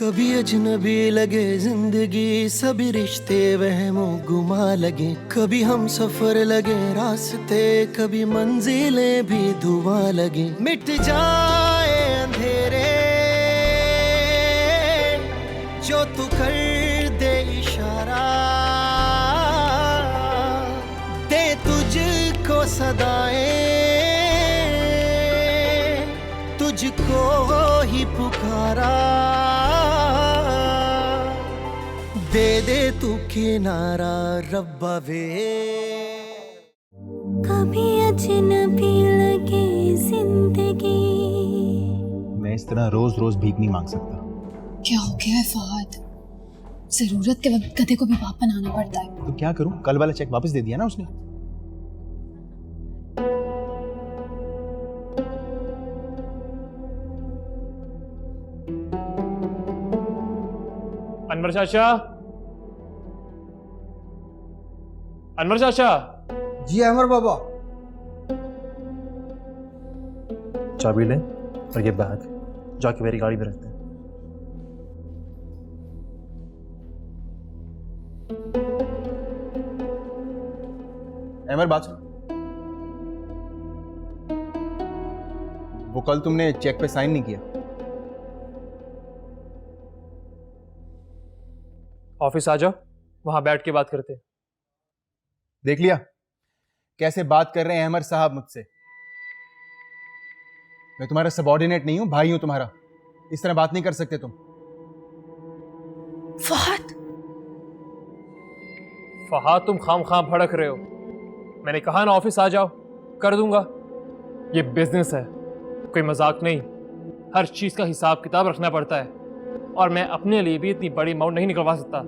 कभी अजनबी लगे जिंदगी, सभी रिश्ते वहमों गुमा लगे। कभी हम सफर लगे रास्ते, कभी मंजिलें भी धुआं लगे। मिट जाए अंधेरे जो तू कर दे इशारा, दे तुझको सदाएं, तुझको ही पुकारा। दे दे तू किनारा रब्बा वे। कभी अजनबी लगे जिंदगी। मैं इस तरह रोज रोज भीख नहीं मांग सकता। क्या हो गया है फहद? जरूरत के वक्त गधे को भी बाप बनाना पड़ता है। तो क्या करूं? कल वाला चेक वापस दे दिया ना उसने। अनवर चाचा, अनवर चाचा। जी अमर बाबा। चाबी ले और ये बैग जाके मेरी गाड़ी में रखते हैं। अमर बात सुन, वो कल तुमने चेक पे साइन नहीं किया। ऑफिस आ जाओ, वहां बैठ के बात करते हैं। देख लिया कैसे बात कर रहे हैं अमर साहब मुझसे। मैं तुम्हारा सबऑर्डिनेट नहीं हूं, भाई हूं तुम्हारा। इस तरह बात नहीं कर सकते तुम। फहद, फहाद तुम खाम खाम भड़क रहे हो। मैंने कहा ना ऑफिस आ जाओ, कर दूंगा। ये बिजनेस है, कोई मजाक नहीं। हर चीज का हिसाब किताब रखना पड़ता है, और मैं अपने लिए भी इतनी बड़ी अमाउंट नहीं निकलवा सकता।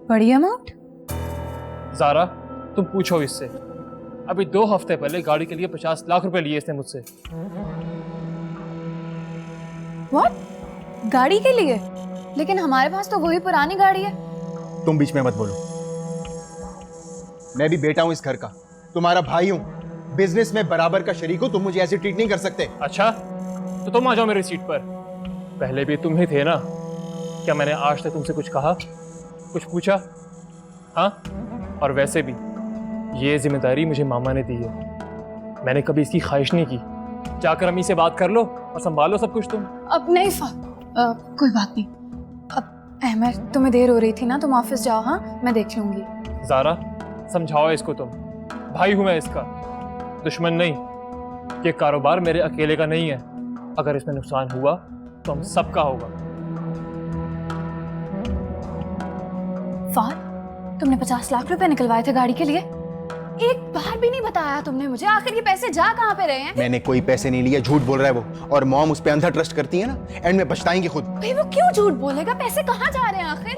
बड़ी अमाउंट? ज़ारा, तुम पूछो इससे। अभी 2 हफ्ते पहले गाड़ी के लिए 50 लाख रुपए लिए इसने मुझसे। व्हाट? गाड़ी के लिए? लेकिन हमारे पास तो वही पुरानी गाड़ी है। तुम बीच में मत बोलो। मैं भी बेटा हूं इस घर का, तुम्हारा भाई हूं, बिजनेस में बराबर का शरीक हूं। तुम मुझे ऐसे ट्रीट नहीं कर सकते। अच्छा, तो तुम आ जाओ मेरी सीट पर। पहले भी तुम ही थे ना। क्या मैंने आज तक तुमसे कुछ कहा, कुछ पूछा? हाँ? और वैसे भी ये जिम्मेदारी मुझे मामा ने दी है, मैंने कभी इसकी ख्वाहिश नहीं की। जाकर अम्मी से बात कर लो और संभालो सब कुछ तुम। अब नहीं कोई बात नहीं। अब अहमद, तुम्हें देर हो रही थी ना, तुम ऑफिस जाओ। हाँ, मैं देख लूंगी। ज़ारा, समझाओ इसको तुम। भाई हूं मैं इसका, दुश्मन नहीं। ये कारोबार मेरे अकेले का नहीं है। अगर इसमें नुकसान हुआ तो हम सबका होगा। फहद, तुमने 50 लाख रुपए निकलवाए थे गाड़ी के लिए? एक बार भी नहीं बताया तुमने मुझे। आखिर ये पैसे जा कहाँ पे रहे हैं? मैंने कोई पैसे नहीं लिए, झूठ बोल रहा है वो। और मॉम उस पे अंधा ट्रस्ट करती है ना, एंड में पछताएंगे खुद। भाई वो क्यों झूठ बोलेगा? पैसे कहाँ जा रहे हैं आखिर?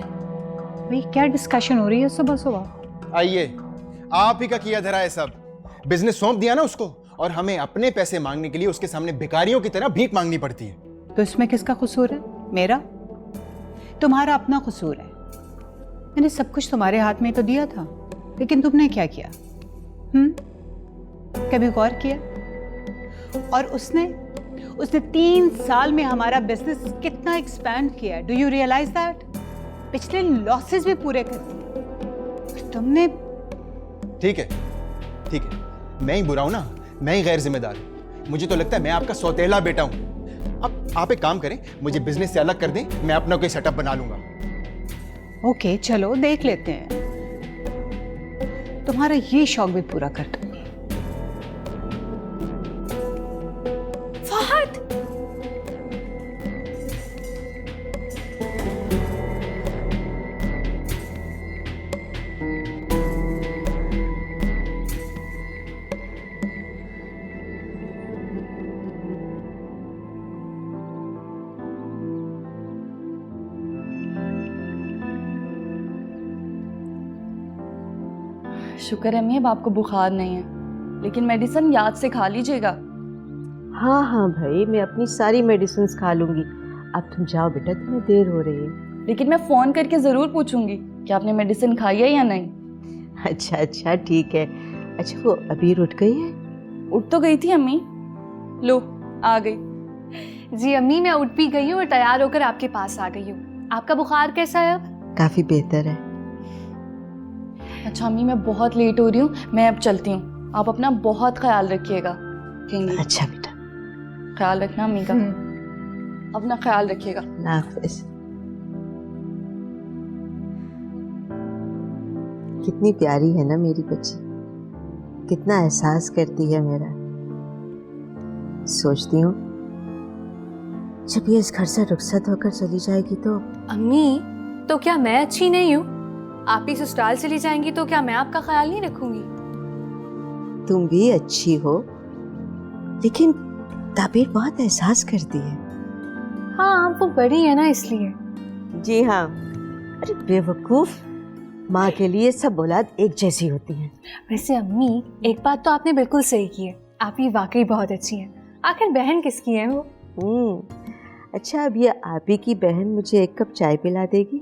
भाई क्या डिस्कशन हो रही है सुबह सुबह? आइए, आप ही का किया धरा है सब। बिजनेस सौंप दिया ना उसको, और हमें अपने पैसे मांगने के लिए उसके सामने भिखारियों की तरह भीख मांगनी पड़ती है। तो इसमें किसका कसूर है? मेरा? तुम्हारा अपना कसूर है। मैंने सब कुछ तुम्हारे हाथ में तो दिया था, लेकिन तुमने क्या किया? कभी गौर किया? और उसने 3 साल में हमारा बिजनेस कितना एक्सपैंड किया। Do you realise that? पिछले लॉसेस भी पूरे कर दिए तुमने। ठीक है, ठीक है, मैं ही बुरा हूं ना, मैं ही गैर जिम्मेदार हूं। मुझे तो लगता है मैं आपका सौतेला बेटा हूं। अब आप एक काम करें, मुझे बिजनेस से अलग कर दें, मैं अपना कोई सेटअप बना लूंगा। ओके, चलो देख लेते हैं। तुम्हारा ये शौक भी पूरा कर दूंगी। फहद, शुक्र है अम्मी, अब आपको बुखार नहीं है, लेकिन मेडिसिन याद से खा लीजिएगा। हाँ हाँ भाई, मैं अपनी सारी मेडिसिन खा लूंगी। अब तुम जाओ बेटा, तुम्हें देर हो रही है। लेकिन मैं फोन करके जरूर पूछूंगी कि आपने मेडिसिन खाई है या नहीं। अच्छा अच्छा ठीक है। अच्छा वो अबीर उठ गई है? उठ तो गई थी अम्मी, लो आ गई। जी अम्मी, मैं उठ भी गई हूँ और तैयार होकर आपके पास आ गई हूँ। आपका बुखार कैसा है अब? काफ़ी बेहतर है। अच्छा अम्मी, मैं बहुत लेट हो रही हूँ, मैं अब चलती हूँ। आप अपना बहुत ख्याल रखिएगा। कहेंगी अच्छा बेटा, ख्याल रखना अम्मी का, अपना ख्याल रखिएगा। अल्लाह हाफिज। कितनी प्यारी है ना मेरी बच्ची, कितना एहसास करती है मेरा। सोचती हूँ जब ये इस घर से रुखसत होकर चली जाएगी तो अम्मी, तो क्या मैं अच्छी नहीं हूँ? आप ही ससुराल चली जाएंगी तो क्या मैं आपका ख्याल नहीं रखूंगी? तुम भी अच्छी हो, लेकिन ताबीर बहुत एहसास करती है। हाँ, वो बड़ी है ना इसलिए। जी हाँ, अरे बेवकूफ, माँ के लिए सब औलाद एक जैसी होती हैं। वैसे अम्मी, एक बात तो आपने बिल्कुल सही की है, आप ही वाकई बहुत अच्छी हैं। आखिर बहन किसकी है वो? अच्छा, अब ये आप ही की बहन मुझे एक कप चाय पिला देगी?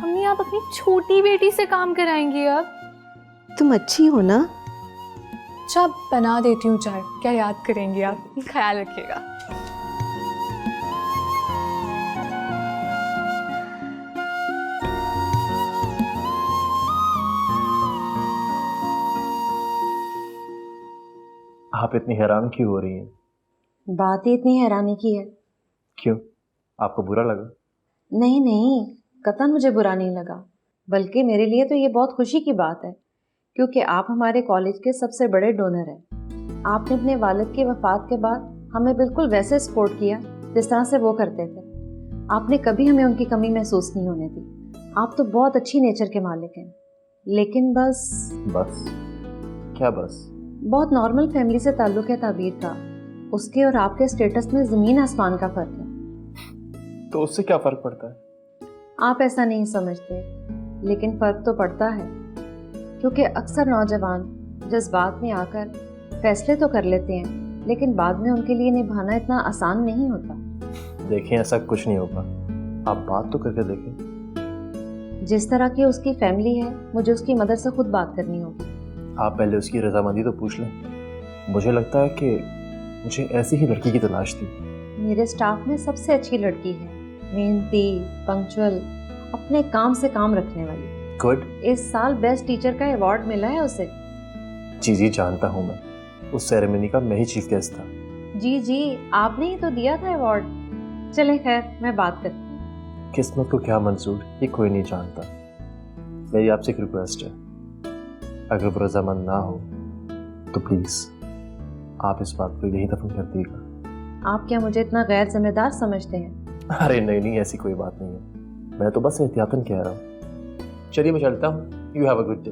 अम्मी, आप अपनी छोटी बेटी से काम कराएंगी अब? तुम अच्छी हो ना? अच्छा, बना देती हूँ चाय, क्या याद करेंगी आप? ख्याल रखिएगा। आप इतनी हैरान क्यों हो रही हैं? बात ही इतनी हैरानी की है। क्यों, आपको बुरा लगा? नहीं नहीं, कतई मुझे बुरा नहीं लगा, बल्कि मेरे लिए तो ये बहुत खुशी की बात है, क्योंकि आप हमारे कॉलेज के सबसे बड़े डोनर हैं। आपने अपने वालिद की वफ़ात के बाद हमें बिल्कुल वैसे सपोर्ट किया जिस तरह से वो करते थे। आपने कभी हमें उनकी कमी महसूस नहीं होने दी। आप तो बहुत अच्छी नेचर के मालिक हैं, लेकिन बस क्या बस? बहुत नॉर्मल फैमिली से ताल्लुक़ है ताबीर का। उसके और आपके स्टेटस में ज़मीन आसमान का फ़र्क है। तो उससे क्या फ़र्क पड़ता है? आप ऐसा नहीं समझते, लेकिन फ़र्क तो पड़ता है, क्योंकि अक्सर नौजवान जज्बात में आकर फैसले तो कर लेते हैं, लेकिन बाद में उनके लिए निभाना इतना आसान नहीं होता। देखें, ऐसा कुछ नहीं होगा, आप बात तो करके देखें। जिस तरह की उसकी फैमिली है, मुझे उसकी मदर से खुद बात करनी होगी। आप पहले उसकी रजामंदी तो पूछ लें। मुझे लगता है कि मुझे ऐसी ही लड़की की तलाश थी। मेरे स्टाफ में सबसे अच्छी लड़की है, मेहनती, पंक्चुअल, अपने काम से काम रखने वाली। गुड। इस साल बेस्ट टीचर का अवार्ड मिला है उसे। जी जानता हूँ मैं, उस सेरेमनी का मैं ही चीफ गेस्ट था। जी, आपने ही तो दिया था अवार्ड। चले खैर, मैं बात करती हूँ। किस्मत को क्या मंजूर, ये कोई नहीं जानता। मेरी आपसे एक रिक्वेस्ट है, अगर वो रजामंद ना हो तो प्लीज़ आप इस बात को यहीं दफन कर दीजिएगा। आप क्या मुझे इतना गैर जिम्मेदार समझते हैं? अरे नहीं, ऐसी कोई बात नहीं है, मैं तो बस एहतियातन कह रहा हूँ। चलिए मैं चलता हूँ। You have a good day.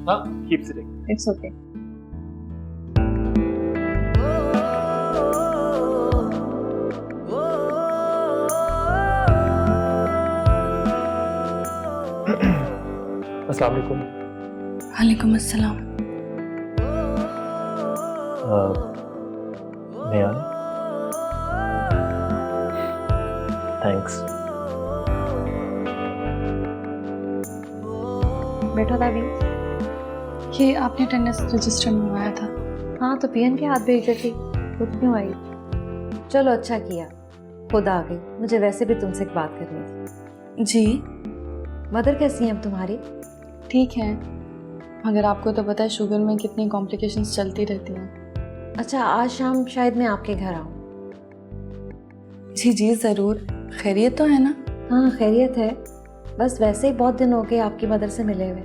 हाँ, कीप सिटिंग। It's okay. अस्सलाम वालेकुम। वालेकुम अस्सलाम। मैं आया? थैंक्स। बैठो ताबीर। ये आपने अटेंडेंस रजिस्टर मंगवाया था? हाँ, तो पीएन के हाथ भेजे थी, खुद क्यों आई? चलो अच्छा किया, खुद आ गई। मुझे वैसे भी तुमसे एक बात करनी थी। जी। मदर कैसी हैं अब तुम्हारी? ठीक है, मगर आपको तो पता है शुगर में कितनी कॉम्प्लिकेशंस चलती रहती हैं। अच्छा, आज शाम शायद मैं आपके घर आऊँ। जी ज़रूर। खैरियत तो है ना? हाँ, खैरियत है, बस वैसे ही बहुत दिन हो गए आपकी मदर से मिले हुए।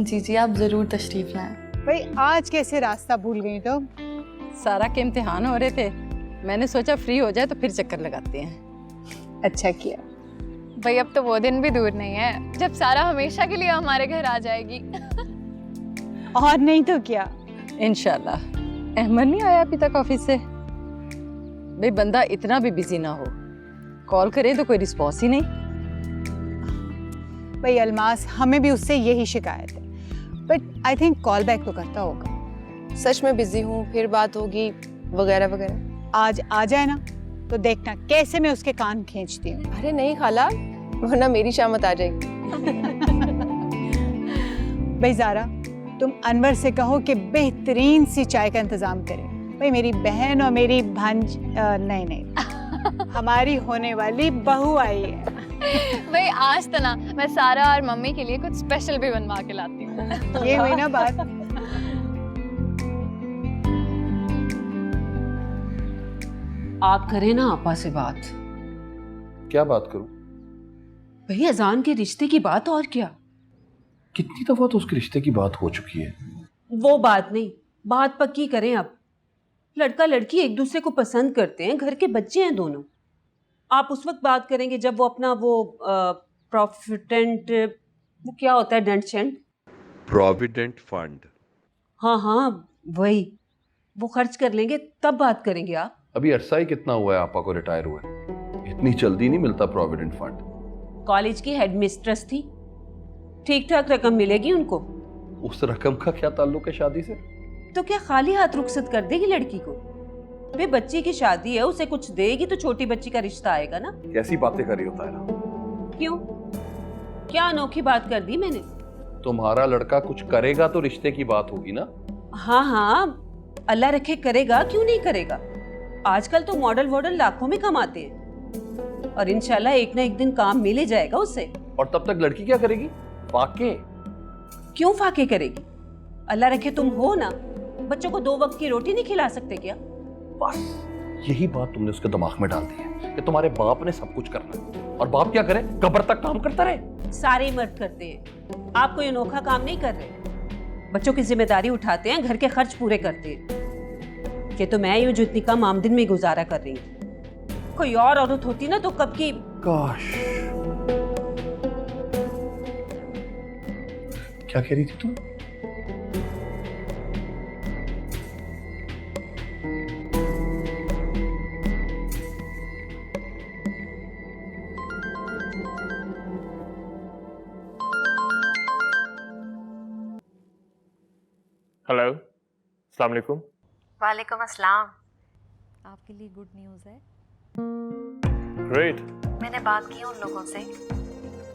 जी आप ज़रूर तशरीफ़ लाएं। भाई आज कैसे रास्ता भूल गई? तो सारा के इम्तिहान हो रहे थे, मैंने सोचा फ्री हो जाए तो फिर चक्कर लगाते हैं। अच्छा किया। भाई अब तो वो दिन भी दूर नहीं है जब सारा हमेशा के लिए हमारे घर आ जाएगी। और नहीं तो क्या। इंशाल्लाह। अहमद नहीं आया अभी तक ऑफिस से? भाई बंदा इतना भी बिजी ना हो, कॉल करे तो कोई रिस्पॉन्स ही नहीं। भाई अलमास, हमें भी उससे यही शिकायत है, but I think call back तो करता होगा। सच में बिजी हूँ, फिर बात होगी वगैरह वगैरह। आज आ जाए ना तो देखना कैसे मैं उसके कान खींचती हूँ। अरे नहीं खाला, वरना मेरी शामत आ जाएगी। भाई ज़ारा, तुम अनवर से कहो कि बेहतरीन सी चाय का इंतजाम करे। भाई मेरी बहन और मेरी भांज नहीं हमारी होने वाली बहू आई है। भाई आज तो ना मैं सारा और मम्मी के लिए कुछ स्पेशल भी बनवा के लाती हूँ। ये हुई ना बात। आप करें ना आपा से बात। क्या बात करूं? भई अजान के रिश्ते की बात, और क्या। कितनी दफा तो उसके रिश्ते की बात हो चुकी है। वो बात नहीं, बात पक्की करें अब। लड़का लड़की एक दूसरे को पसंद करते हैं, घर के बच्चे हैं दोनों। आप उस वक्त बात करेंगे जब वो अपना वो प्रॉफिटेंट, वो क्या होता है, डेंट प्रोविडेंट फंड। हाँ हाँ वही, वो खर्च कर लेंगे तब बात करेंगे आप। अभी अरसा ही कितना हुआ है आपा को रिटायर हुए, इतनी जल्दी नहीं मिलता प्रोविडेंट फंड। कॉलेज की हेड मिस्ट्रेस थी, ठीक ठाक रकम मिलेगी उनको। उस रकम का क्या ताल्लुक है शादी से? तो क्या खाली हाथ रुखसत कर देगी लड़की को? वे बच्ची की शादी है, उसे कुछ देगी तो छोटी बच्ची का रिश्ता आएगा ना। कैसी बातें कर रही होता है ना। क्यों, क्या अनोखी बात कर दी मैंने? तुम्हारा लड़का कुछ करेगा तो रिश्ते की बात होगी ना। हाँ हाँ, अल्लाह रखे करेगा, क्यों नहीं करेगा। आजकल तो मॉडल वॉडल लाखों में कमाते हैं और इंशाल्लाह एक ना एक दिन काम मिल ही जाएगा उससे। और तब तक लड़की क्या करेगी? फाके। क्यों फाके करेगी? अल्लाह रखे तुम हो ना, बच्चों को 2 वक्त की रोटी नहीं खिला सकते क्या? बस यही बात तुमने उसके दिमाग में डाल दी है कि तुम्हारे बाप ने सब कुछ करना है और बाप क्या करे, कब्र तक काम करता रहे। सारे मर्द करते हैं, आप कोई अनोखा काम नहीं कर रहे। बच्चों की जिम्मेदारी उठाते हैं, घर के खर्च पूरे करते हैं। ये तो मैं यूं जो इतनी कम आमदन में गुजारा कर रही हूँ। कोई और औरत होती ना तो कब की। काश। क्या कह रही थी तुम? हेलो, अस्सलाम वालेकुम। वालेकुम अस्सलाम। आपके लिए गुड न्यूज़ है। ग्रेट। मैंने बात की उन लोगों से,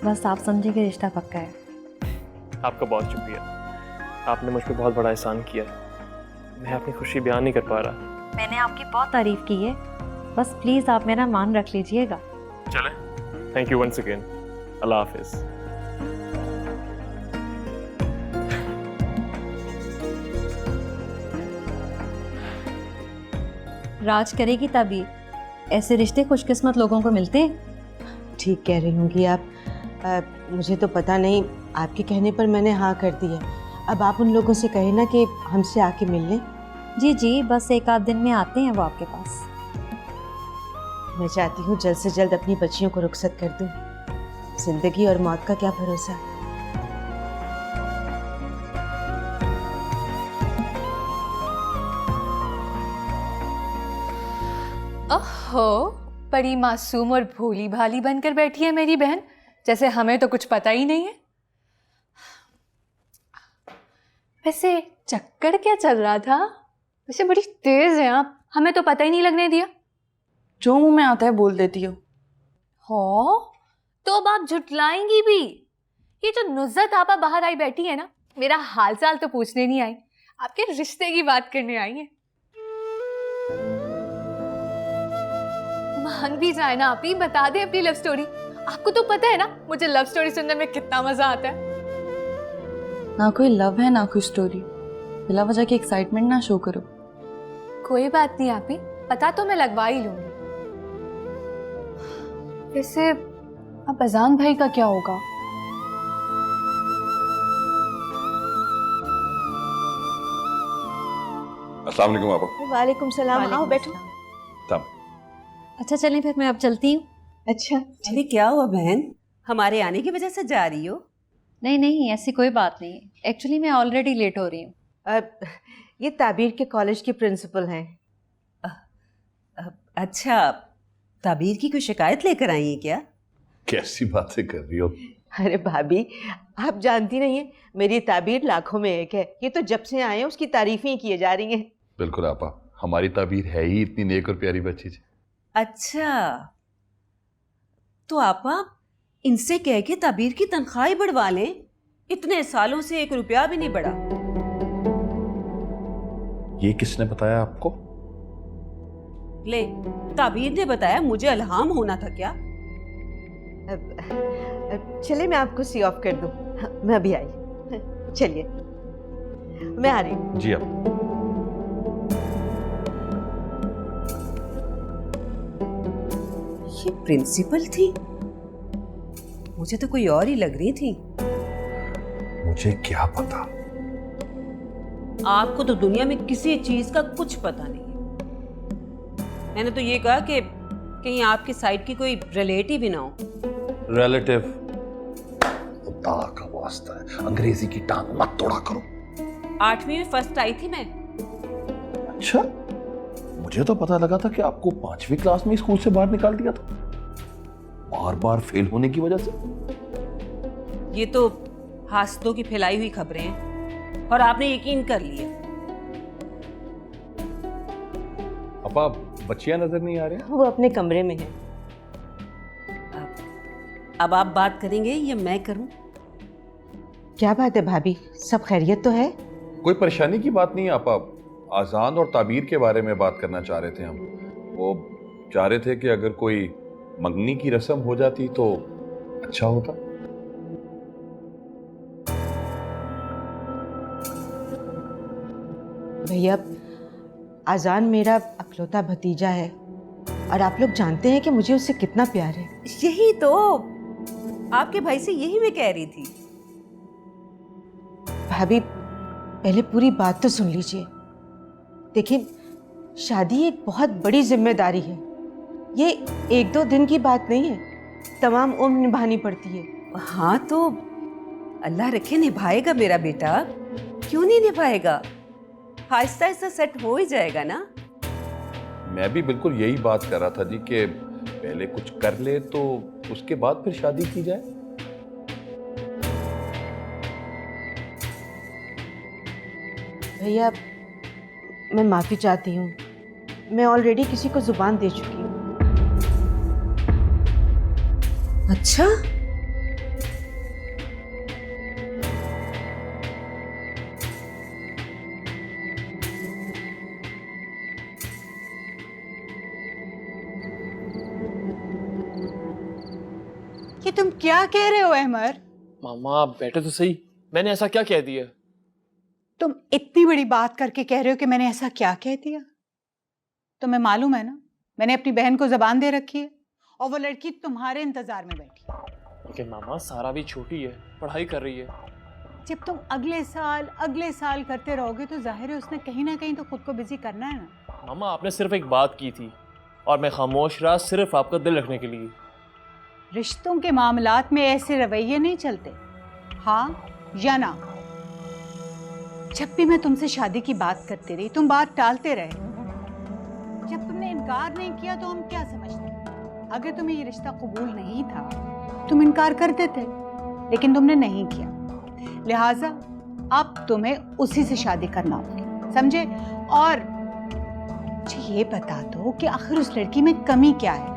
बस आप समझे कि रिश्ता पक्का है। आपका बहुत शुक्रिया, आपने मुझ पर बहुत बड़ा एहसान किया है। मैं अपनी खुशी बयान नहीं कर पा रहा। मैंने आपकी बहुत तारीफ की है, बस प्लीज़ आप मेरा मान रख लीजिएगा। चले, थैंक यू वंस अगेन। अल्लाह हाफिज। राज करेगी तभी, ऐसे रिश्ते खुशकिस्मत लोगों को मिलते हैं। ठीक कह रही होंगी आप। मुझे तो पता नहीं, आपके कहने पर मैंने हाँ कर दी है। अब आप उन लोगों से कहें ना कि हमसे आके मिल लें। जी जी, बस 1 आध दिन में आते हैं वो आपके पास। मैं चाहती हूँ जल्द से जल्द अपनी बच्चियों को रुखसत कर दूँ। जिंदगी और मौत का क्या भरोसा। ओहो, बड़ी मासूम और भोली भाली बनकर बैठी है मेरी बहन, जैसे हमें तो कुछ पता ही नहीं है। वैसे चक्कर क्या चल रहा था? वैसे बड़ी तेज हैं आप, हमें तो पता ही नहीं लगने दिया। जो मुंह में आता है बोल देती हो। हो तो अब आप झुटलाएंगी भी। ये जो नुज़्ज़त आपा बाहर आई बैठी है ना, मेरा हाल चाल तो पूछने नहीं आई, आपके रिश्ते की बात करने आई है। मान भी जाए ना आप ही, बता दे अपनी लव स्टोरी। आपको तो पता है ना मुझे लव स्टोरी सुनने में कितना मजा आता है। ना कोई लव है ना कोई स्टोरी, बिला वजह की एक्साइटमेंट ना शो करो। कोई बात नहीं आप ही, पता तो मैं लगवा ही लूंगी। वैसे अब अजान भाई का क्या होगा? अस्सलाम वालेकुम आपा। वालेकुम सलाम। आओ बैठो। तब अच्छा चलें फिर, मैं अब चलती हूँ। अच्छा, अरे क्या हुआ बहन, हमारे आने की वजह से जा रही हो? नहीं नहीं, ऐसी कोई बात नहीं, एक्चुअली मैं ऑलरेडी लेट हो रही हूँ। ये ताबीर के कॉलेज की प्रिंसिपल हैं। अच्छा, ताबीर की कोई शिकायत लेकर आई है क्या? कैसी बातें कर रही हो? अरे भाभी, आप जानती नहीं है, मेरी ताबीर लाखों में एक है। ये तो जब से आए हैं उसकी तारीफें ही किए जा रही हैं। बिल्कुल आपा, हमारी ताबीर है ही इतनी नेक और प्यारी बच्ची थी। अच्छा, तो आपा इनसे कह के ताबीर की तनख्वाह बढ़वा लें, इतने सालों से 1 रुपया भी नहीं बढ़ा। ये किसने बताया आपको? ले, ताबीर ने बताया, मुझे इल्हाम होना था क्या? चलिए मैं आपको सी ऑफ कर दूं। मैं अभी आई। चलिए मैं आ रही हूँ। जी अब ये प्रिंसिपल थी? मुझे तो कोई और ही लग रही थी। मुझे क्या पता। आपको तो दुनिया में किसी चीज का कुछ पता नहीं है। मैंने तो ये कहा कि कहीं आपके साइड की कोई रिलेटिव ही ना हो। रिलेटिव खुदा का वास्ता है, अंग्रेजी की टांग मत तोड़ा करो। 8वीं में फर्स्ट आई थी मैं। अच्छा, मुझे तो पता लगा था कि आपको 5वीं क्लास में स्कूल से बाहर निकाल दिया था, बार बार फेल होने की वजह से। ये तो हासदों की फैलाई हुई खबरें हैं और आपने यकीन कर लिया। अब आप बच्चियां नजर नहीं आ रही? वो अपने कमरे में है। अब आप बात करेंगे या मैं करूं? क्या बात है भाभी, सब खैरियत तो है? कोई परेशानी की बात नहीं। आप आजान और ताबीर के बारे में बात करना चाह रहे थे हम। वो चाह रहे थे कि अगर कोई मंगनी की रस्म हो जाती तो अच्छा होता। भैया, आजान मेरा अकलौता भतीजा है और आप लोग जानते हैं कि मुझे उससे कितना प्यार है। यही तो आपके भाई से यही मैं कह रही थी। भाभी, पहले पूरी बात तो सुन लीजिए। देखिए, शादी एक बहुत बड़ी जिम्मेदारी है। ये 1-2 दिन की बात नहीं है, तमाम उम्र निभानी पड़ती है। हाँ तो अल्लाह रखे निभाएगा मेरा बेटा, क्यों नहीं निभाएगा? आहिस्ता आहिस्ता सेट हो ही जाएगा ना। मैं भी बिल्कुल यही बात कर रहा था जी कि पहले कुछ कर ले तो उसके बाद फिर शादी की जाए। भैया, मैं माफी चाहती हूँ। मैं ऑलरेडी किसी को जुबान दे चुकी हूँ। अच्छा, ये तुम क्या कह रहे हो अहमर? मामा आप बैठे तो सही, मैंने ऐसा क्या कह दिया? तुम इतनी बड़ी बात करके कह रहे हो कि मैंने ऐसा क्या कह दिया? तुम्हें मालूम है ना, मैंने अपनी बहन को जबान दे रखी है और वो लड़की तुम्हारे इंतजार में बैठी है। लेकिन मामा सारा भी छोटी है, पढ़ाई कर रही है। जब तुम अगले साल करते रहोगे तो जाहिर है उसने कहीं ना कहीं तो खुद को बिजी करना है ना। मामा आपने सिर्फ एक बात की थी और मैं खामोश रहा सिर्फ आपका दिल रखने के लिए। रिश्तों के मामलात में ऐसे रवैये नहीं चलते, हाँ या ना। जब भी मैं तुमसे शादी की बात करती रही, तुम बात टालते रहे। जब तुमने इनकार नहीं किया तो हम क्या समझते? अगर तुम्हें ये रिश्ता कबूल नहीं था, तुम इनकार कर देते, लेकिन तुमने नहीं किया। लिहाजा अब तुम्हें उसी से शादी करना होगी, समझे? और मुझे ये बता दो कि आखिर उस लड़की में कमी क्या है?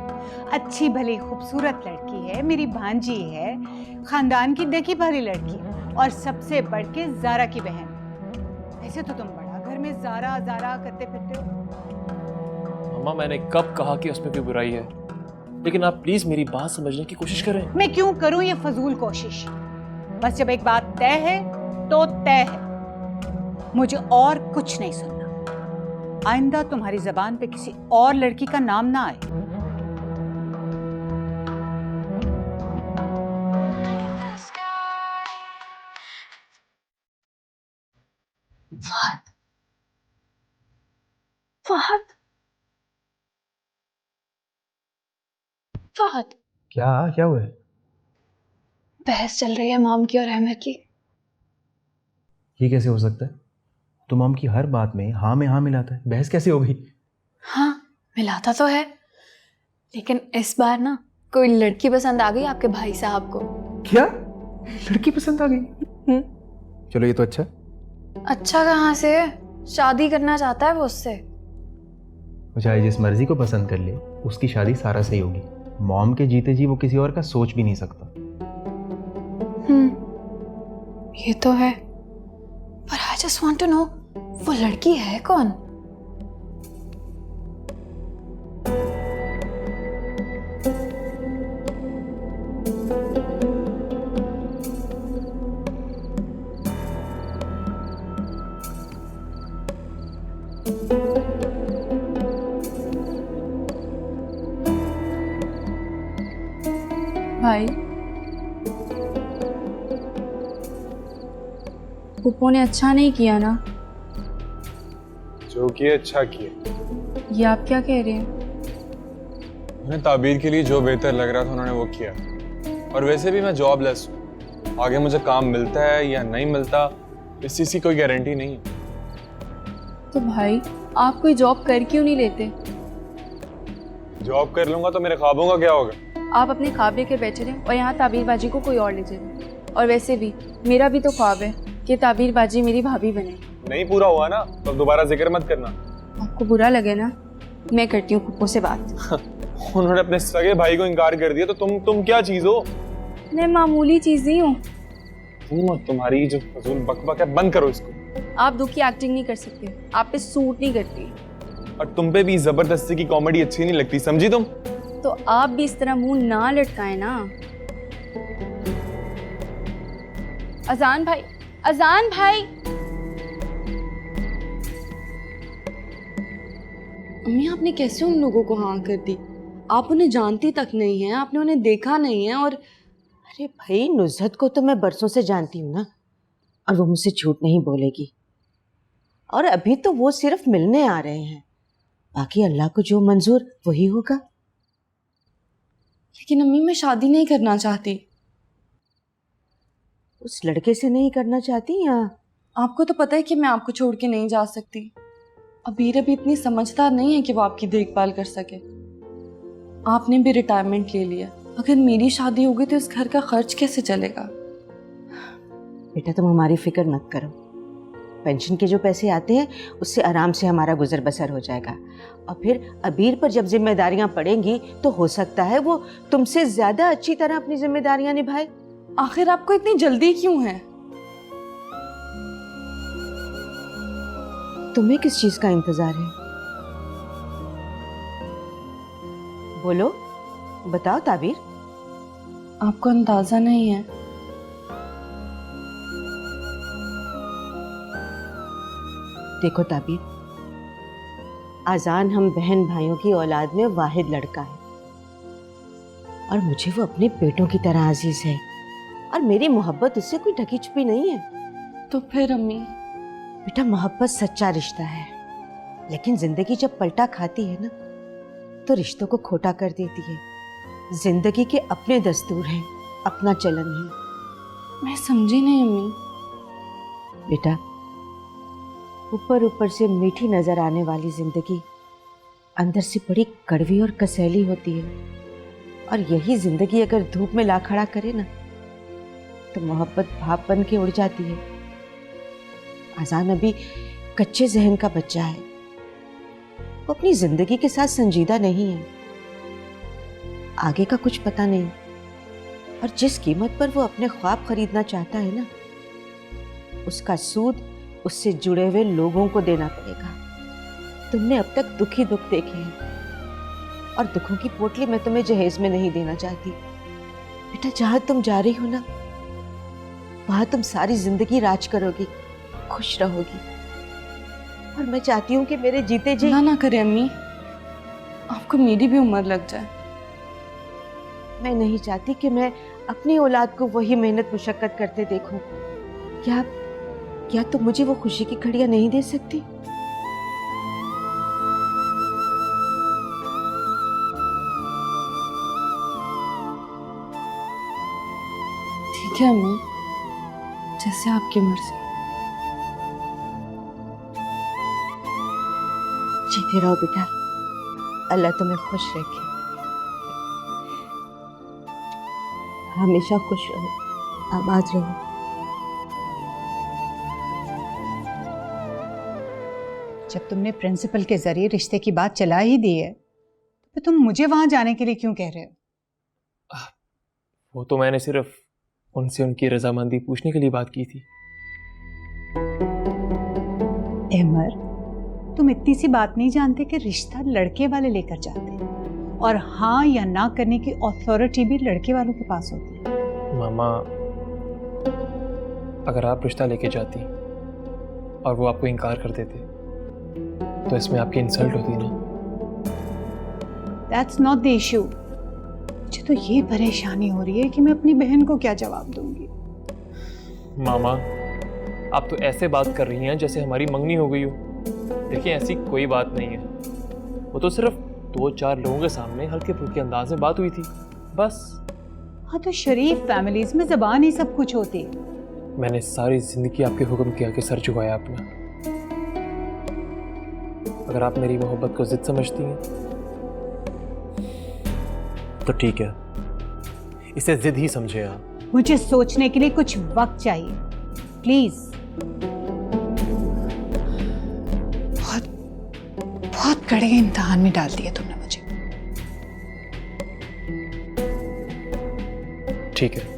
अच्छी भली खूबसूरत लड़की है, मेरी भांजी है, खानदान की देखी भाली लड़की है और सबसे बढ़ के ज़ारा की बहन। ऐसे तो तुम बड़ा घर में ज़ारा ज़ारा करते फिरते हो। मामा मैंने कब कहा कि उसमें कोई बुराई है? लेकिन आप प्लीज मेरी बात समझने की कोशिश करें। मैं क्यों करूं ये फजूल कोशिश? बस जब एक बात तय है तो तय है, मुझे और कुछ नहीं सुनना। आइंदा तुम्हारी जबान पे किसी और लड़की का नाम ना आए। फहद, फहद, फहद, क्या हुआ है? बहस चल रही है मॉम की और अहमद की। ये कैसे हो सकता है? तो मॉम की हर बात में हाँ मिलाता है, बहस कैसे हो गई? हाँ मिलाता तो है, लेकिन इस बार ना कोई लड़की पसंद आ गई आपके भाई साहब को। क्या? लड़की पसंद आ गई? चलो ये तो अच्छा। अच्छा कहाँ से? शादी करना चाहता है वो उससे। वो चाहे जिस मर्जी को पसंद कर ले, उसकी शादी सारा से ही होगी। मॉम के जीते जी वो किसी और का सोच भी नहीं सकता। ये तो है, पर I just want to know वो लड़की है कौन? भाई, पुप्पो ने अच्छा नहीं किया ना? जो किया अच्छा किया। ये आप क्या कह रहे हैं? उन्हें ताबीर के लिए जो बेहतर लग रहा था उन्होंने वो किया। और वैसे भी मैं जॉबलेस हूँ, आगे मुझे काम मिलता है या नहीं मिलता इस चीज़ की कोई गारंटी नहीं है। तो भाई, आप कोई जॉब कर क्यों नहीं लेते? जॉब कर लूंगा तो मेरे ख्वाबों का क्या होगा? आप अपने ख्वाब लेकर बैठे रहें और यहाँ ताबीरबाजी को कोई और ले जाए। और वैसे भी मेरा भी तो ख्वाब है कि ताबीरबाजी मेरी भाभी बने। नहीं पूरा हुआ ना तो दोबारा जिक्र मत करना। आपको बुरा लगे ना, मैं करती हूँ पुप्पो से बात। उन्होंने अपने सगे भाई को इनकार कर दिया तो तुम क्या चीज हो? मैं मामूली चीज नहीं हूँ। तुम और तुम्हारी जो फजूल बकबक है बंद करो इसको। आप दुख की एक्टिंग नहीं कर सकते, आप पे सूट नहीं करती। और तुम पे भी जबरदस्ती की कॉमेडी अच्छी नहीं लगती, समझी तुम? तो आप भी इस तरह मुंह ना लटकाएं ना। अजान भाई, अजान भाई। अम्मी, आपने कैसे उन लोगों को हाँ कर दी? आप उन्हें जानती तक नहीं हैं, आपने उन्हें देखा नहीं है। और अरे भाई, नुज़हत को तो मैं बरसों से जानती हूँ ना, और वो मुझसे झूठ नहीं बोलेगी। और अभी तो वो सिर्फ मिलने आ रहे हैं, बाकी अल्लाह को जो मंजूर वही होगा। लेकिन अम्मी, मैं शादी नहीं करना चाहती। उस लड़के से नहीं करना चाहती या? आपको तो पता है कि मैं आपको छोड़ के नहीं जा सकती। अबीर अभी इतनी समझदार नहीं है कि वो आपकी देखभाल कर सके। आपने भी रिटायरमेंट ले लिया, अगर मेरी शादी होगी तो इस घर का खर्च कैसे चलेगा? बेटा, तुम हमारी फिक्र मत करो। पेंशन के जो पैसे आते हैं उससे आराम से हमारा गुजर बसर हो जाएगा। और फिर अबीर पर जब जिम्मेदारियां पड़ेंगी तो हो सकता है वो तुमसे ज्यादा अच्छी तरह अपनी जिम्मेदारियां निभाए। आखिर आपको इतनी जल्दी क्यों है? तुम्हें किस चीज का इंतजार है? बोलो, बताओ ताबीर। आपको अंदाजा नहीं है। देखो ताबीर, आजान हम बहन भाइयों की औलाद में वाहिद लड़का है, और मुझे वो अपने बेटों की तरह अजीज है, और मेरी मोहब्बत उससे कोई ढकी छुपी नहीं है। तो फिर अम्मी? बेटा, मोहब्बत सच्चा रिश्ता है, लेकिन जिंदगी जब पलटा खाती है ना तो रिश्तों को खोटा कर देती है। जिंदगी के अपने दस्तूर हैं, अपना चलन है। मैं समझी नहीं अम्मी। बेटा, ऊपर ऊपर से मीठी नजर आने वाली जिंदगी अंदर से बड़ी कड़वी और कसैली होती है, और यही जिंदगी अगर धूप में ला खड़ा करे ना तो मोहब्बत भाप बन के उड़ जाती है। आजान अभी कच्चे जहन का बच्चा है, वो अपनी जिंदगी के साथ संजीदा नहीं है, आगे का कुछ पता नहीं, और जिस कीमत पर वो अपने ख्वाब खरीदना चाहता है ना, उसका सूद उससे जुड़े हुए लोगों को देना पड़ेगा। तुमने अब तक दुख ही दुख देखे हैं, और दुखों की पोटली मैं तुम्हें जहेज में नहीं देना चाहती। बेटा, जहां तुम जा रही हो ना, वहां तुम सारी जिंदगी राज करोगी, खुश रहोगी, और मैं चाहती हूँ कि मेरे जीते जी ना करें अम्मी, आपको मेरी भी उम्र लग जाए। मैं नहीं चाहती कि मैं अपनी औलाद को वही मेहनत मुशक्कत करते देखूं। क्या तुम मुझे वो खुशी की घड़ियां नहीं दे सकती? ठीक है अम्मी, जैसे आपकी मर्जी। जीते रहो बेटा, अल्लाह तुम्हें खुश रखे, हमेशा खुश रहो, आबाद रहो। जब तुमने प्रिंसिपल के जरिए रिश्ते की बात चला ही दी है तो तुम मुझे वहां जाने के लिए क्यों कह रहे हो? वो तो मैंने सिर्फ उनसे उनकी रजामंदी पूछने के लिए बात की थी। अहमर, तुम इतनी सी बात नहीं जानते कि रिश्ता लड़के वाले लेकर जाते हैं, और हाँ या ना करने की अथॉरिटी भी लड़के वालों के पास होती है। मामा, अगर आप रिश्ता लेके जाती और वो आपको इनकार कर देते तो इसमें आपकी इंसल्ट होती ना। That's not the issue. मुझे तो ये परेशानी हो रही है कि मैं अपनी बहन को क्या जवाब दूंगी। मामा, आप तो ऐसे बात कर रही हैं जैसे हमारी मंगनी हो गई हो। देखिए, ऐसी कोई बात नहीं है। वो तो सिर्फ 2-4 लोगों के सामने हल्के फुल्के अंदाज में बात हुई थी, बस। हाँ, तो शरीफ फैमिलीज में ज़बान ही सब कुछ होती है। मैंने सारी जिंदगी आपके हुक्म के आगे सर झुकाया अपना। अगर आप मेरी मोहब्बत को जिद समझती हैं तो ठीक है, इसे जिद ही समझे आप। मुझे सोचने के लिए कुछ वक्त चाहिए, प्लीज। बहुत कड़े इम्तिहान में डाल दिया तुमने मुझे। ठीक है,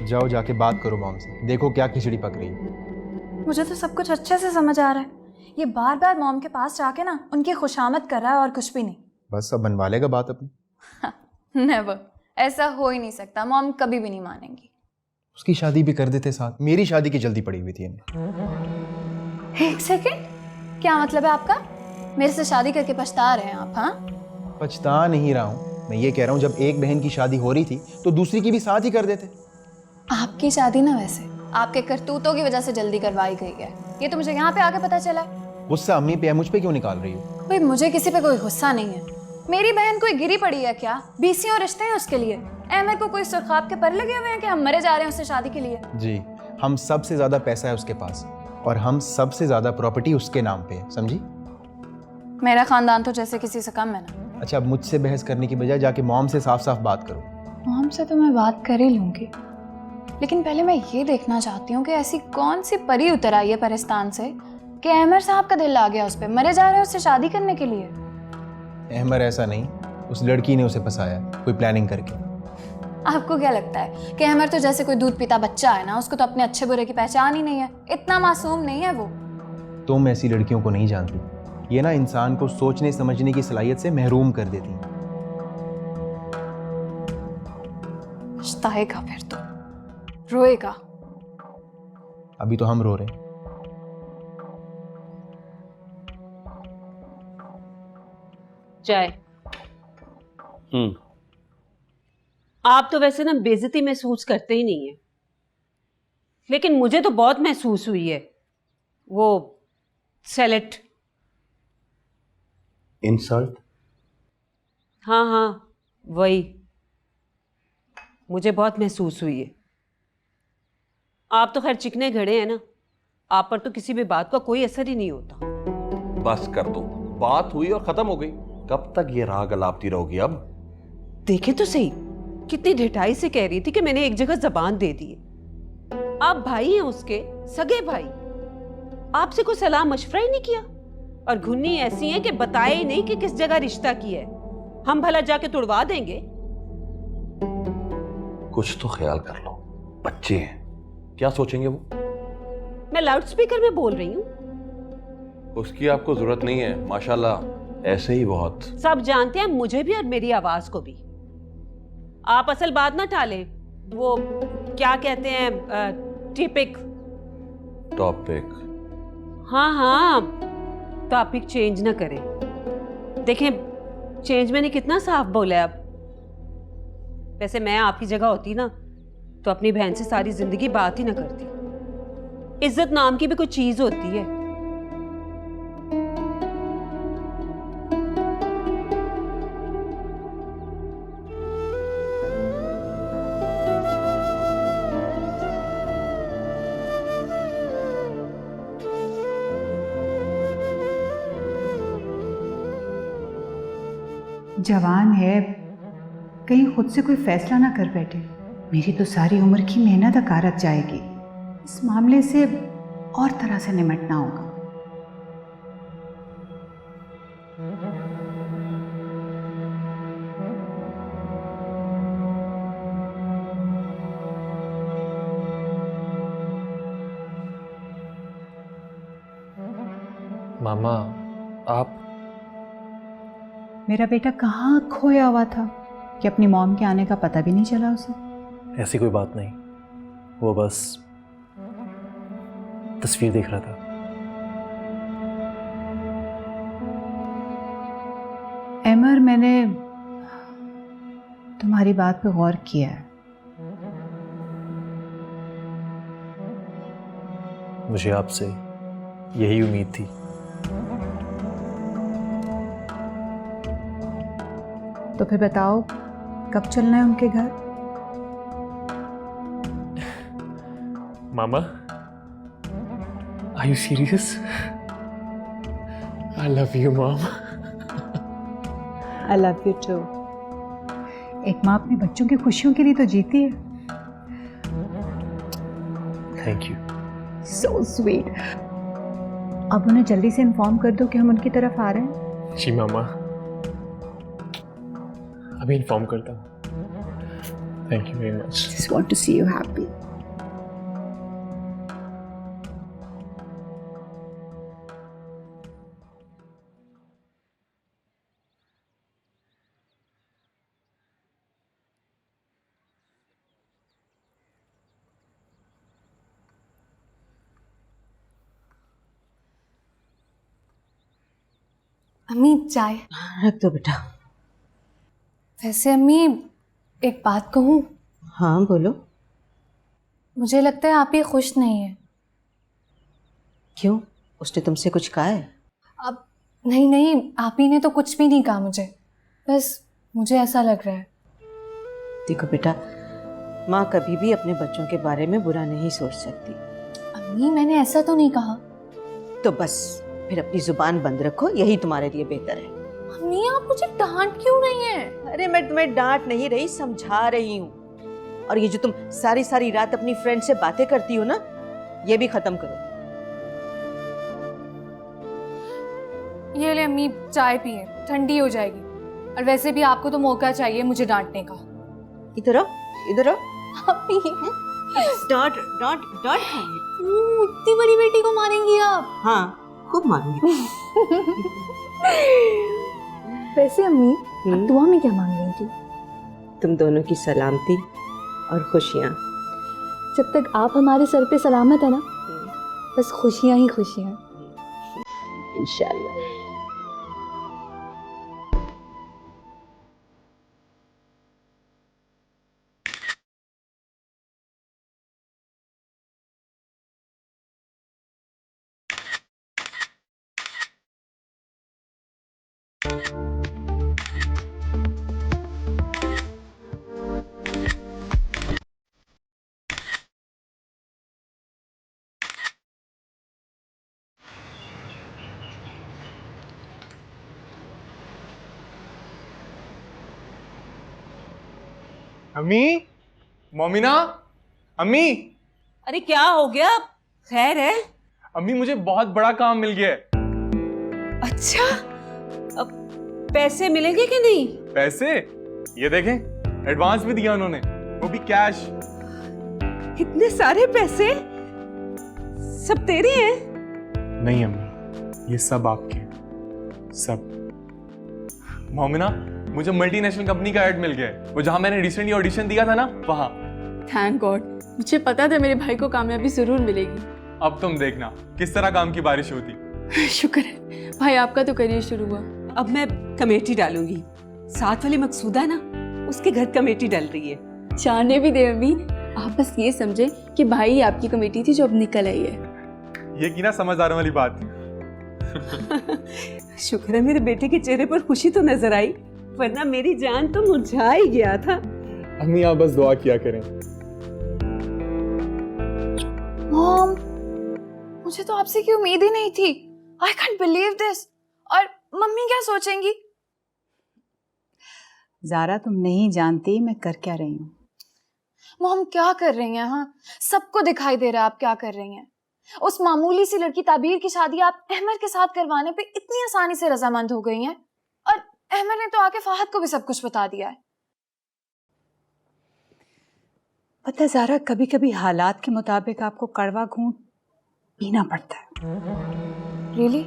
जाओ जाके बात करो मॉम से, देखो क्या खिचड़ी पक रही है। मुझे तो सब कुछ अच्छे से समझ आ रहा है। ये बार बार मॉम के पास जाके ना उनकी खुशामद कर रहा है और कुछ भी नहीं। बस अब बनवा लेगा बात अपनी। नेवर, ऐसा हो ही नहीं सकता। मॉम कभी भी नहीं मानेंगी। उसकी शादी भी कर देते साथ, मेरी शादी की जल्दी पड़ी हुई थी इन्हें। एक सेकेंड, क्या मतलब है आपका? मेरे से शादी करके पछता रहे हैं आप? हाँ, पछता नहीं रहा हूँ, मैं ये कह रहा हूँ जब एक बहन की शादी हो रही थी तो दूसरी की भी साथ ही कर देते। आपकी शादी ना वैसे आपके करतूतों की वजह से जल्दी करवाई गई है। ये तो मुझे यहाँ पे आके पता चला। गुस्सा अम्मी पे है, मुझ पे क्यों निकाल रही हो? भाई, मुझे किसी पे कोई गुस्सा नहीं है। मेरी बहन कोई गिरी पड़ी है क्या? 20 और रिश्ते हैं उसके लिए। अहमद को कोई सुरखाब के पर लगे हुए हैं कि हम मरे जा रहे हैं उससे शादी के लिए? जी, हम सबसे ज्यादा पैसा है उसके पास और हम सबसे ज्यादा प्रॉपर्टी उसके नाम पे है, समझी? मेरा खानदान तो जैसे किसी से कम है ना। अच्छा, अब मुझसे बहस करने की बजाय जाके मॉम से साफ साफ बात करो। मॉम से तो मैं बात कर ही लूंगी, लेकिन पहले मैं ये देखना चाहती हूँ कि ऐसी कौन सी परी उतर आई है परिस्तान से कि अहमर साहब का दिल आ गया उस पे, मरे जा रहे हैं उससे शादी करने के लिए। अहमर ऐसा नहीं, उस लड़की ने उसे फंसाया कोई प्लानिंग करके। आपको क्या लगता है कि अहमर तो जैसे कोई दूध पीता बच्चा है ना, उसको तो अपने अच्छे बुरे की पहचान ही नहीं है। इतना मासूम नहीं है वो। तुम ऐसी लड़कियों को नहीं जानती, ये ना इंसान को सोचने समझने की सलाहियत से महरूम कर देती हैं। पछताएगा फिर तो, रोएगा। अभी तो हम रो रहे हैं। चाय। आप तो वैसे ना बेइज्जती महसूस करते ही नहीं है, लेकिन मुझे तो बहुत महसूस हुई है। वो सेलेक्ट इंसल्ट? हाँ हाँ, वही मुझे बहुत महसूस हुई है। आप तो खैर चिकने घड़े हैं ना, आप पर तो किसी भी बात का कोई असर ही नहीं होता। बस कर दो, बात हुई और खत्म हो गई। कब तक ये राग अलापती रहोगी? अब देखे तो सही, कितनी ढिठाई से कह रही थी कि मैंने एक जगह जबान दे दी है। आप भाई हैं उसके, सगे भाई। आपसे कोई सलाह मशवरा ही नहीं किया। और घुन्नी ऐसी है कि बताए ही नहीं कि किस जगह रिश्ता किया है। हम भला जाके तुड़वा देंगे? कुछ तो ख्याल कर लो, बच्चे हैं, क्या सोचेंगे वो? मैं लाउड स्पीकर में बोल रही हूँ। उसकी आपको जरूरत नहीं है, माशाल्लाह ऐसे ही बहुत। सब जानते हैं, मुझे भी और मेरी आवाज को भी। आप असल बात ना टाले, वो क्या कहते हैं, टिपिक टॉपिक। हाँ हाँ, टॉपिक चेंज ना करें। देखें, चेंज मैंने कितना साफ बोला है। अब वैसे मैं आपकी जगह होती ना तो अपनी बहन से सारी जिंदगी बात ही ना करती। इज्जत नाम की भी कोई चीज होती है। जवान है, कहीं खुद से कोई फैसला ना कर बैठे। मेरी तो सारी उम्र की मेहनत अकारत जाएगी। इस मामले से और तरह से निपटना होगा। मामा, आप? मेरा बेटा कहाँ खोया हुआ था, कि अपनी मॉम के आने का पता भी नहीं चला उसे? ऐसी कोई बात नहीं, वो बस तस्वीर देख रहा था। एमर, मैंने तुम्हारी बात पे गौर किया है। मुझे आपसे यही उम्मीद थी। तो फिर बताओ, कब चलना है उनके घर? मामा, are you serious? I love you mom. I love you too. एक माँ अपने बच्चों की खुशियों के लिए तो जीती है। Thank you. So sweet. अब उन्हें जल्दी से इन्फॉर्म कर दो कि हम उनकी तरफ आ रहे हैं। जी मामा, अभी इन्फॉर्म करता हूँ। Thank you very much. Just want to see you happy. अम्मी चाय रख दो बेटा। वैसे अम्मी एक बात कहूँ? हाँ बोलो। मुझे लगता है आप ये खुश नहीं है। क्यों, उसने तुमसे कुछ कहा है? अब नहीं नहीं, आप ही ने तो कुछ भी नहीं कहा मुझे, बस मुझे ऐसा लग रहा है। देखो बेटा, माँ कभी भी अपने बच्चों के बारे में बुरा नहीं सोच सकती। अम्मी मैंने ऐसा तो नहीं कहा। तो बस फिर अपनी जुबान बंद रखो, यही तुम्हारे लिए बेहतर है। अम्मी आप मुझे डांट क्यों रही हैं? अरे मैं तुम्हें डांट नहीं रही, समझा रही हूँ। और ये जो तुम सारी सारी रात अपनी फ्रेंड से बातें करती हो ना, ये भी खत्म करो। ये ले अम्मी चाय पिए, ठंडी हो जाएगी। और वैसे भी आपको तो मौका चाहिए मुझे डांटने का। इधर आओ, इधर आओ। अम्मी डांट डांट डांट। इतनी बड़ी बेटी को मारेंगी आप? हाँ खूब मारूंगी। वैसे अम्मी आप दुआ में क्या मांग रही थी? तुम दोनों की सलामती और खुशियाँ। जब तक आप हमारे सर पे सलामत है ना, बस खुशियाँ ही खुशियाँ। इंशाल्लाह। अम्मी, मोमिना, अम्मी। अरे क्या हो गया? खैर है? अम्मी मुझे बहुत बड़ा काम मिल गया है। अच्छा, अब पैसे मिलेंगे कि नहीं? पैसे? ये देखें, एडवांस भी दिया उन्होंने, वो भी कैश। इतने सारे पैसे सब तेरे हैं? नहीं अम्मी, ये सब आपके हैं, सब। मोमिना, मुझे मल्टीनेशनल कंपनी का ऐड मिल गया है, वो जहां मैंने रिसेंटली ऑडिशन दिया था ना, वहां। थैंक गॉड, मुझे पता था मेरे भाई को कामयाबी जरूर मिलेगी। अब तुम देखना किस तरह काम की बारिश होती। शुक्र है भाई, आपका तो करियर शुरू हुआ। अब मैं कमेटी डालूंगी। साथ वाली मकसूदा ना, उसके घर कमेटी डल रही है। जाने भी दे अम्मी, आप बस ये समझे कि भाई आपकी कमेटी थी जो अब निकल आई है। ये की ना समझदारों वाली बात। शुक्र है मेरे बेटे के चेहरे पर खुशी तो नजर आई, वरना मेरी जान तो मुरझा ही गया था। अम्मी आप बस दुआ किया करें। मॉम, मुझे तो आपसे की उम्मीद ही नहीं थी। I can't believe this. और मम्मी क्या सोचेंगी? ज़ारा, तुम नहीं जानती मैं कर क्या रही हूँ। मॉम क्या कर रही हैं? हाँ, सबको दिखाई दे रहा है आप क्या कर रही हैं। उस मामूली सी लड़की ताबीर की शादी आप अहमर के साथ करवाने पे इतनी आसानी से रजामंद हो गई हैं, और अहमर ने तो आके फाहद को भी सब कुछ बता दिया है। पता ज़ारा, कभी कभी हालात के मुताबिक आपको कड़वा घूंट पीना पड़ता है। रियली?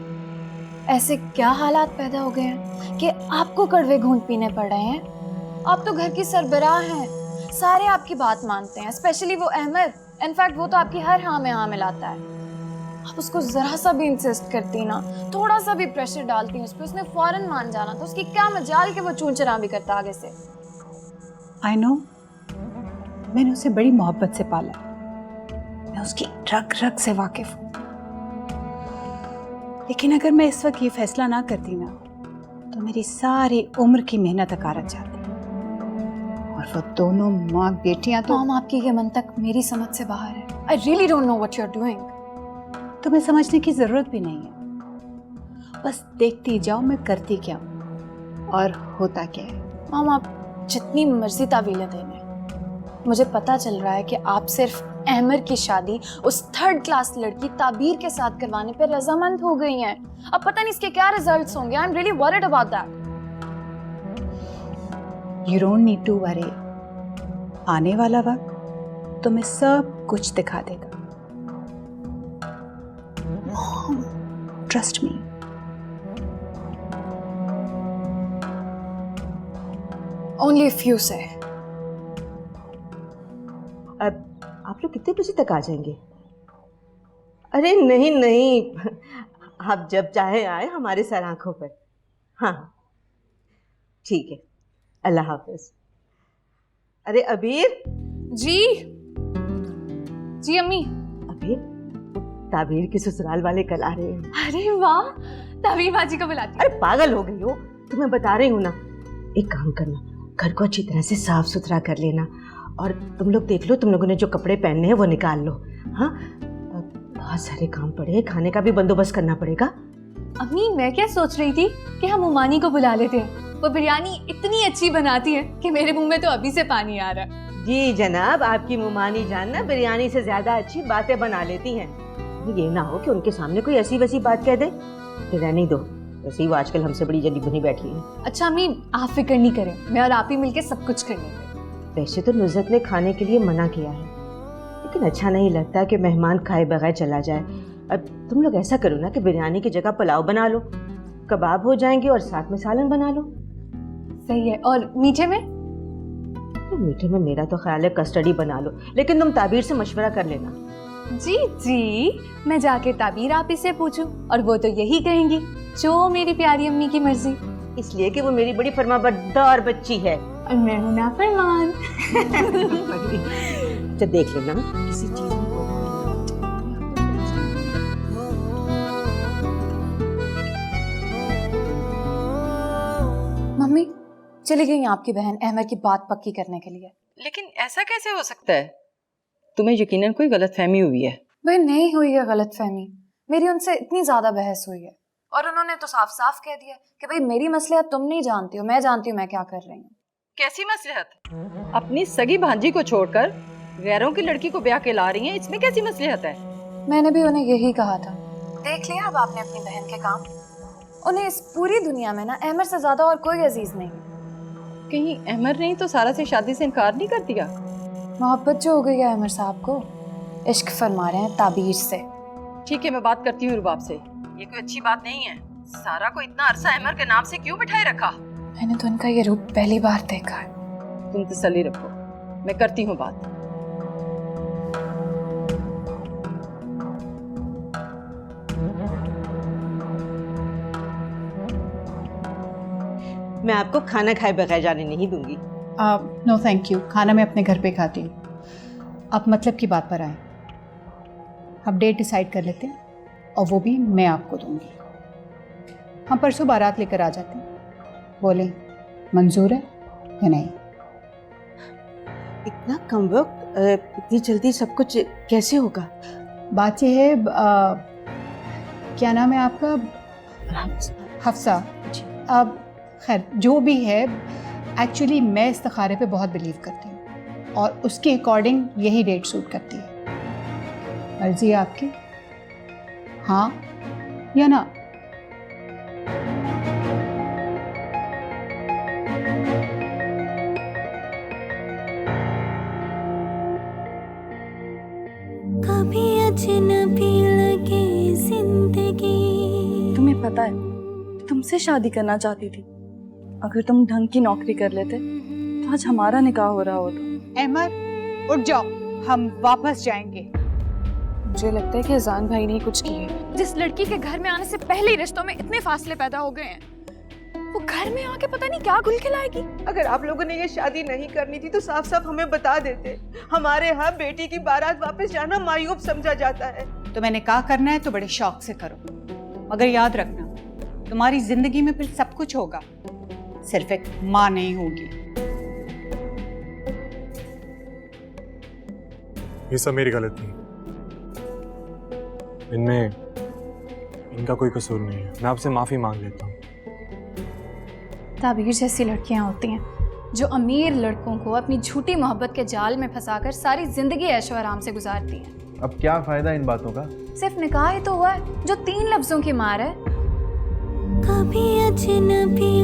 ऐसे क्या हालात पैदा हो गए हैं कि आपको कड़वे घूंट पीने पड़ रहे हैं? आप तो घर की सरबराह हैं, सारे आपकी बात मानते हैं, स्पेशली वो अहमद। इनफैक्ट वो तो आपकी हर हाँ में हाँ मिलाता है। आप उसको जरा सा भी इंसिस्ट करती ना, थोड़ा सा भी प्रेशर डालती हैं उस पर, उसने फौरन मान जाना। तो उसकी क्या मजाल कि वो चूंचरा भी करता आगे से। आई नो, मैंने उसे बड़ी मोहब्बत से पाला, मैं उसकी रग रग से वाकिफ हूँ। लेकिन अगर मैं इस वक्त ये फैसला ना करती ना, तो मेरी सारी उम्र की मेहनत अकारत जाती। और वो दोनों माँ बेटियां तो मॉम, आपकी ये मंतक मेरी समझ से बाहर है। I really don't know what you are doing. तुम्हें समझने की जरूरत भी नहीं है, बस देखती जाओ मैं करती क्या हूँ और होता क्या है। मॉम, आप जितनी मर्जी तावीलें देने, मुझे पता चल रहा है कि आप सिर्फ अहमर की शादी उस 3rd क्लास लड़की ताबीर के साथ करवाने पर रजामंद हो गई हैं। अब पता नहीं इसके क्या रिजल्ट्स होंगे। I am really worried about that. You don't need to worry, आने वाला वक्त तुम्हें सब कुछ दिखा देगा। Trust me. ओनली फ्यू से। अब आप लोग कितने बजे तक आ जाएंगे? अरे नहीं नहीं, आप जब चाहे आए, हमारे सर आंखों पर। हाँ ठीक है, अल्लाह हाफिज। अरे अबीर। जी जी अम्मी। अबीर, ताबीर के ससुराल वाले कल आ रहे हैं। अरे वाह, ताबीर बाजी को बुलाती। अरे पागल हो गई हो, तुम्हें बता रही हूँ ना। एक काम करना, घर को अच्छी तरह से साफ सुथरा कर लेना, और तुम लोग देख लो, तुम लोगों ने जो कपड़े पहनने हैं वो निकाल लो। हाँ, बहुत सारे काम पड़े हैं, खाने का भी बंदोबस्त करना पड़ेगा। अम्मी, मैं क्या सोच रही थी कि हम उमानी को बुला लेते हैं। वो बिरयानी इतनी अच्छी बनाती है कि मेरे मुंह में तो अभी से पानी आ रहा है। जी जनाब, आपकी मुमानी जान ना बिरयानी से ज्यादा अच्छी बातें बना लेती हैं। ये ना हो कि उनके सामने कोई ऐसी वैसी बात कह दे। तो रहने दो, वैसे ही वो आजकल हमसे बड़ी जली बुनी बैठी है। अच्छा अम्मी, आप फिक्र नहीं करें, मैं और आप ही मिलके सब कुछ कर लेंगे। वैसे तो नुज़रत ने खाने के लिए मना किया है, लेकिन अच्छा नहीं लगता कि मेहमान खाए बगैर चला जाए। अब तुम लोग ऐसा करो ना कि बिरयानी की जगह पुलाव बना लो, कबाब हो जाएंगे और साथ में सालन बना लो। सही है। और मीठे में? तो मीठे में मेरा तो ख्याल है कस्टर्ड ही बना लो, लेकिन तुम ताबीर से मशवरा कर लेना। जी जी, मैं जाके ताबीर आप ही से पूछूं, और वो तो यही कहेंगी जो मेरी प्यारी अम्मी की मर्जी। इसलिए कि वो मेरी बड़ी फरमाबरदार बच्ची है और मैं हूं नाफरमान। तो देख लेना किसी चीज में। मम्मी चली गई आपकी बहन अहमद की बात पक्की करने के लिए। लेकिन ऐसा कैसे हो सकता है? तुम्हें यकीनन कोई गलतफहमी हुई है। भाई नहीं हुई है गलतफहमी, मेरी उनसे इतनी ज्यादा बहस हुई है, और उन्होंने तो साफ साफ कह दिया कि भाई मेरी मसलियत तुम नहीं जानती हो, मैं जानती हूँ मैं क्या कर रही हूँ। कैसी मसलिहत? अपनी सगी भांजी को छोड़कर गैरों की लड़की को ब्याह के ला रही हैं, इसमें कैसी मसलिहत है? मैंने भी उन्हें यही कहा था। देख लिया अब आपने अपनी बहन के काम। उन्हें इस पूरी दुनिया में ना अहमद से ज्यादा और कोई अजीज नहीं। कहीं अहमद ने तो सारा से शादी से इनकार नहीं कर दिया? मोहब्बत जो हो गई है अहमद साहब को, इश्क फरमा रहे हैं ताबीर से। ठीक है, मैं बात करती हूँ रुबाब से। ये कोई अच्छी बात नहीं है। सारा को इतना अरसा अहमद के नाम से क्यों बिठाए रखा? मैंने तो उनका ये रूप पहली बार देखा है। तुम तसल्ली रखो, मैं करती हूँ बात। मैं आपको खाना खाए बगैर जाने नहीं दूंगी। नो थैंक यू, खाना मैं अपने घर पे खाती हूँ। अब मतलब की बात पर आए, हम डेट डिसाइड कर लेते हैं, और वो भी मैं आपको दूंगी। हम परसों बारात लेकर आ जाते हैं, बोले मंजूर है या नहीं? इतना कम वक्त, इतनी जल्दी सब कुछ कैसे होगा? बात यह है, क्या नाम है आपका? हफ्सा। अब खैर जो भी है, एक्चुअली मैं इस्तिखारे पे बहुत बिलीव करती हूँ, और उसके अकॉर्डिंग यही डेट सूट करती है। मर्जी है आपकी, हाँ या ना? कभी अजनबी लगे जिंदगी। तुम्हें पता है तुमसे शादी करना चाहती थी। अगर तुम ढंग की नौकरी कर लेते आज हमारा निकाह हो रहा होता। अहमद उठ जाओ, हम वापस जाएंगे। मुझे लगता है कि अजान भाई ने कुछ किया। जिस लड़की के घर में आने से पहले ही रिश्तों में इतने फासले पैदा हो गए हैं, वो घर में आके पता नहीं क्या गुल खिलाएगी। अगर आप लोगों ने ये शादी नहीं करनी थी तो साफ साफ हमें बता देते। हमारे यहाँ बेटी की बारात वापस जाना मायूब समझा जाता है। तो मैंने कहा करना है तो बड़े शौक से करो, मगर याद रखना तुम्हारी जिंदगी में फिर सब कुछ होगा, सिर्फ एक माँ नहीं होगी। ये सब मेरी गलती है, इनमें इनका कोई कसूर नहीं है। मैं आपसे माफी मांग लेता हूँ। ताबीर जैसी लड़कियां होती हैं जो अमीर लड़कों को अपनी झूठी मोहब्बत के जाल में फंसाकर सारी जिंदगी ऐशो आराम से गुजारती हैं। अब क्या फायदा इन बातों का? सिर्फ निकाह ही तो हुआ है जो 3 लफ्जों की मार है। कभी अजनबी